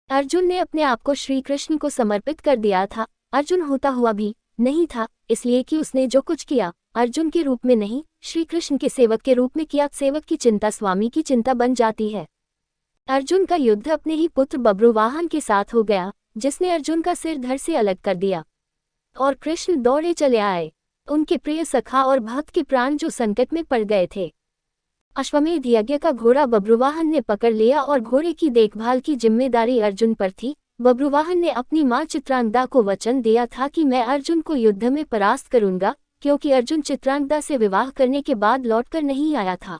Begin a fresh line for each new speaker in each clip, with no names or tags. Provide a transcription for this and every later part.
अर्जुन ने अपने आप को श्री कृष्ण को समर्पित कर दिया था। अर्जुन होता हुआ भी नहीं था, इसलिए कि उसने जो कुछ किया अर्जुन के रूप में नहीं, श्री कृष्ण के सेवक के रूप में किया। सेवक की चिंता स्वामी की चिंता बन जाती है। अर्जुन का युद्ध अपने ही पुत्र बब्रुवाहन के साथ हो गया, जिसने अर्जुन का सिर धड़ से अलग कर दिया और कृष्ण दौड़े चले आए। उनके प्रिय सखा और भक्त के प्राण जो संकट में पड़ गए थे। अश्वमेध यज्ञ का घोड़ा बब्रुवाहन ने पकड़ लिया और घोड़े की देखभाल की जिम्मेदारी अर्जुन पर थी। बब्रुवाहन ने अपनी मां चित्रांगदा को वचन दिया था कि मैं अर्जुन को युद्ध में परास्त करूंगा, क्योंकि अर्जुन चित्रांगदा से विवाह करने के बाद लौटकर नहीं आया था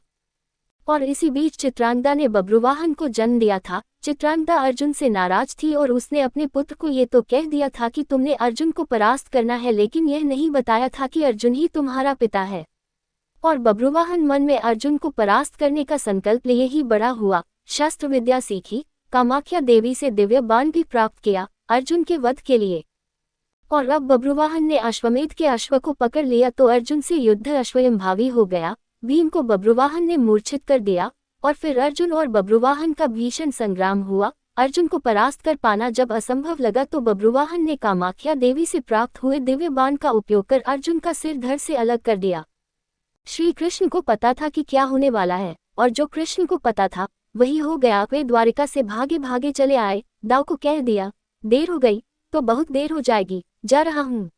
और इसी बीच चित्रांगदा ने बब्रुवाहन को जन्म दिया था। चित्रांगदा अर्जुन से नाराज थी और उसने अपने पुत्र को ये तो कह दिया था कि तुमने अर्जुन को परास्त करना है, लेकिन यह नहीं बताया था कि अर्जुन ही तुम्हारा पिता है। और बब्रुवाहन मन में अर्जुन को परास्त करने का संकल्प लिए ही बड़ा हुआ। शस्त्र विद्या सीखी, कामाख्या देवी से दिव्य बाण भी प्राप्त किया अर्जुन के वध के लिए। और अब बब्रुवाहन ने अश्वमेध के अश्व को पकड़ लिया तो अर्जुन से युद्ध अश्वयंभावी हो गया। भीम को बब्रुवाहन ने मूर्छित कर दिया और फिर अर्जुन और बब्रुवाहन का भीषण संग्राम हुआ। अर्जुन को परास्त कर पाना जब असंभव लगा तो बब्रुवाहन ने कामाख्या देवी से प्राप्त हुए दिव्य बाण का उपयोग कर अर्जुन का सिर धड़ से अलग कर दिया। श्री कृष्ण को पता था कि क्या होने वाला है और जो कृष्ण को पता था वही हो गया। वे द्वारिका से भागे भागे चले आए। दाव को कह दिया, देर हो गई तो बहुत देर हो जाएगी, जा रहा हूँ।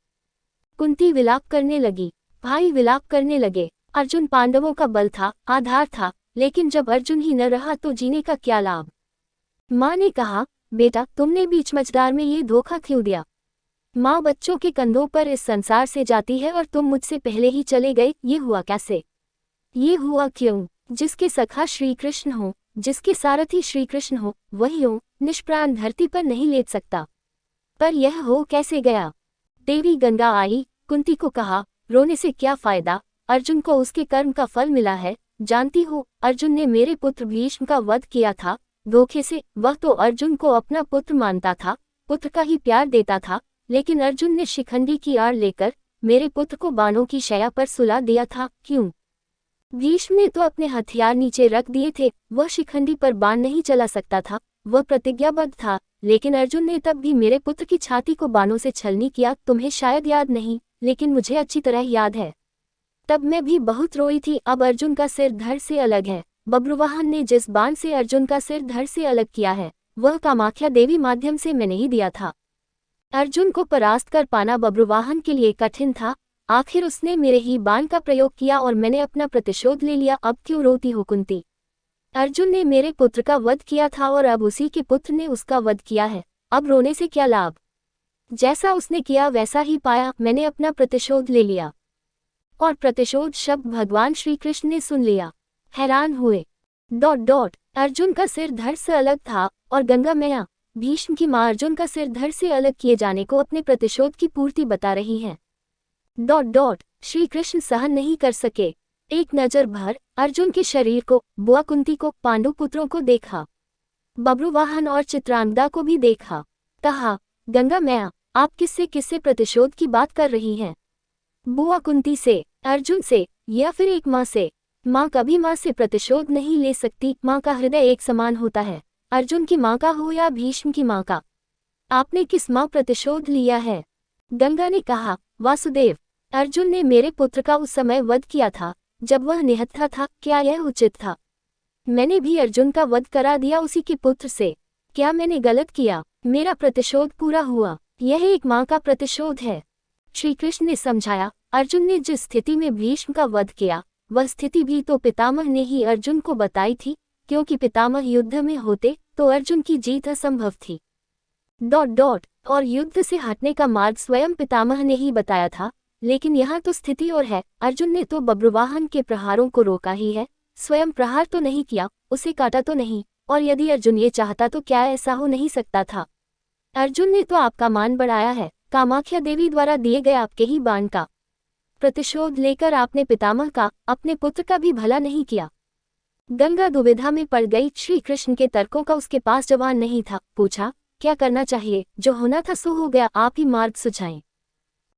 कुंती विलाप करने लगी, भाई विलाप करने लगे। अर्जुन पांडवों का बल था, आधार था, लेकिन जब अर्जुन ही न रहा तो जीने का क्या लाभ। माँ ने कहा, बेटा तुमने बीच मझधार में ये धोखा क्यों दिया। माँ बच्चों के कंधों पर इस संसार से जाती है और तुम मुझसे पहले ही चले गए। ये हुआ कैसे, ये हुआ क्यों। जिसके सखा श्री कृष्ण हो, जिसके सारथी श्री कृष्ण हो, वही हो निष्प्राण धरती पर नहीं लेट सकता। पर यह हो कैसे गया। देवी गंगा आई, कुंती को कहा, रोने से क्या फायदा, अर्जुन को उसके कर्म का फल मिला है। जानती हो अर्जुन ने मेरे पुत्र भीष्म का वध किया था धोखे से। वह तो अर्जुन को अपना पुत्र मानता था, पुत्र का ही प्यार देता था, लेकिन अर्जुन ने शिखंडी की आड़ लेकर मेरे पुत्र को बाणों की शैया पर सुला दिया था। क्यों। भीष्म ने तो अपने हथियार नीचे रख दिए थे, वह शिखंडी पर बाण नहीं चला सकता था, वह प्रतिज्ञाबद्ध था। लेकिन अर्जुन ने तब भी मेरे पुत्र की छाती को बाणों से छलनी किया। तुम्हें शायद याद नहीं, लेकिन मुझे अच्छी तरह याद है। तब मैं भी बहुत रोई थी। अब अर्जुन का सिर धड़ से अलग है। बब्रुवाहन ने जिस बाण से अर्जुन का सिर धड़ से अलग किया है वह कामाख्या देवी माध्यम से मैंने ही दिया था। अर्जुन को परास्त कर पाना बब्रुवाहन के लिए कठिन था। आखिर उसने मेरे ही बाण का प्रयोग किया और मैंने अपना प्रतिशोध ले लिया। अब क्यों रोती हो कुंती। अर्जुन ने मेरे पुत्र का वध किया था और अब उसी के पुत्र ने उसका वध किया है। अब रोने से क्या लाभ। जैसा उसने किया वैसा ही पाया। मैंने अपना प्रतिशोध ले लिया। और प्रतिशोध शब्द भगवान श्री कृष्ण ने सुन लिया, हैरान हुए। अर्जुन का सिर धड़ से अलग था और गंगा मैया भीष्म की मां अर्जुन का सिर धड़ से अलग किए जाने को अपने प्रतिशोध की पूर्ति बता रही हैं। श्री कृष्ण सहन नहीं कर सके। एक नजर भर अर्जुन के शरीर को, बुआ कुंती को, पांडु पुत्रों को देखा, बब्रुवाहन और चित्रांगदा को भी देखा। कहा, गंगा मैया आप किससे प्रतिशोध की बात कर रही हैं। बुआ कुंती से, अर्जुन से, या फिर एक माँ से। माँ कभी माँ से प्रतिशोध नहीं ले सकती। माँ का हृदय एक समान होता है, अर्जुन की माँ का हो या भीष्म की माँ का। आपने किस माँ प्रतिशोध लिया है। गंगा ने कहा, वासुदेव। अर्जुन ने मेरे पुत्र का उस समय वध किया था जब वह निहत्था था। क्या यह उचित था। मैंने भी अर्जुन का वध करा दिया उसी के पुत्र से। क्या मैंने गलत किया। मेरा प्रतिशोध पूरा हुआ। यह एक माँ का प्रतिशोध है। श्री कृष्ण ने समझाया, अर्जुन ने जिस स्थिति में भीष्म का वध किया वह स्थिति भी तो पितामह ने ही अर्जुन को बताई थी, क्योंकि पितामह युद्ध में होते तो अर्जुन की जीत असंभव थी। और युद्ध से हटने का मार्ग स्वयं पितामह ने ही बताया था। लेकिन यहाँ तो स्थिति और है। अर्जुन ने तो बब्रुवाहन के प्रहारों को रोका ही है, स्वयं प्रहार तो नहीं किया, उसे काटा तो नहीं। और यदि अर्जुन ये चाहता तो क्या ऐसा हो नहीं सकता था। अर्जुन ने तो आपका मान बढ़ाया है। कामाख्या देवी द्वारा दिए गए आपके ही बाण का प्रतिशोध लेकर आपने पितामह का, अपने पुत्र का भी भला नहीं किया। गंगा दुविधा में पड़ गई। श्री कृष्ण के तर्कों का उसके पास जवाब नहीं था। पूछा, क्या करना चाहिए। जो होना था सो हो गया, आप ही मार्ग सुझाएं।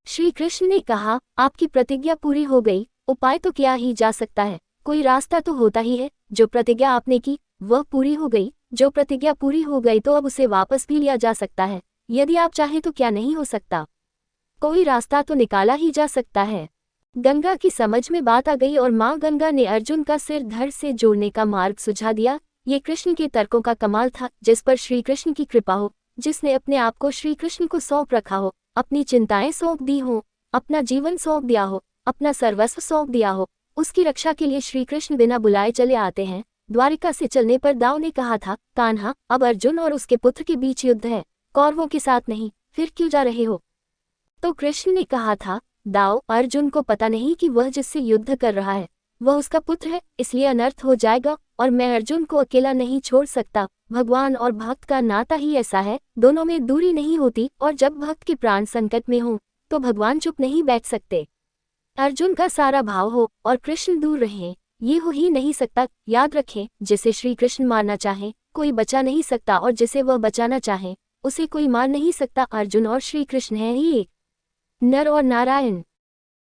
श्री कृष्ण ने कहा, आपकी प्रतिज्ञा पूरी हो गई, उपाय तो किया ही जा सकता है। कोई रास्ता तो होता ही है। जो प्रतिज्ञा आपने की वह पूरी हो गई, जो प्रतिज्ञा पूरी हो गई तो अब उसे वापस भी लिया जा सकता है। यदि आप चाहें तो क्या नहीं हो सकता? कोई रास्ता तो निकाला ही जा सकता है। गंगा की समझ में बात आ गई और माँ गंगा ने अर्जुन का सिर धड़ से जोड़ने का मार्ग सुझा दिया। ये कृष्ण के तर्कों का कमाल था, जिस पर श्री कृष्ण की कृपा हो, जिसने अपने आप को श्री कृष्ण को सौंप रखा हो, अपनी चिंताएं सौंप दी हो, अपना जीवन सौंप दिया हो, अपना सर्वस्व सौंप दिया हो, उसकी रक्षा के लिए श्री कृष्ण बिना बुलाए चले आते हैं। द्वारिका से चलने पर दाऊ ने कहा था, कान्हा, अब अर्जुन और उसके पुत्र के बीच युद्ध है, कौरवों के साथ नहीं, फिर क्यों जा रहे हो? तो कृष्ण ने कहा था, दाऊ, अर्जुन को पता नहीं कि वह जिससे युद्ध कर रहा है वह उसका पुत्र है, इसलिए अनर्थ हो जाएगा और मैं अर्जुन को अकेला नहीं छोड़ सकता। भगवान और भक्त का नाता ही ऐसा है, दोनों में दूरी नहीं होती, और जब भक्त के प्राण संकट में हो तो भगवान चुप नहीं बैठ सकते। अर्जुन का सारा भाव हो और कृष्ण दूर रहें, ये हो ही नहीं सकता। याद रखें, जिसे श्री कृष्ण मारना चाहे कोई बचा नहीं सकता, और जिसे वह बचाना चाहे उसे कोई मार नहीं सकता। अर्जुन और श्री कृष्ण हैं ही एक, नर और नारायण।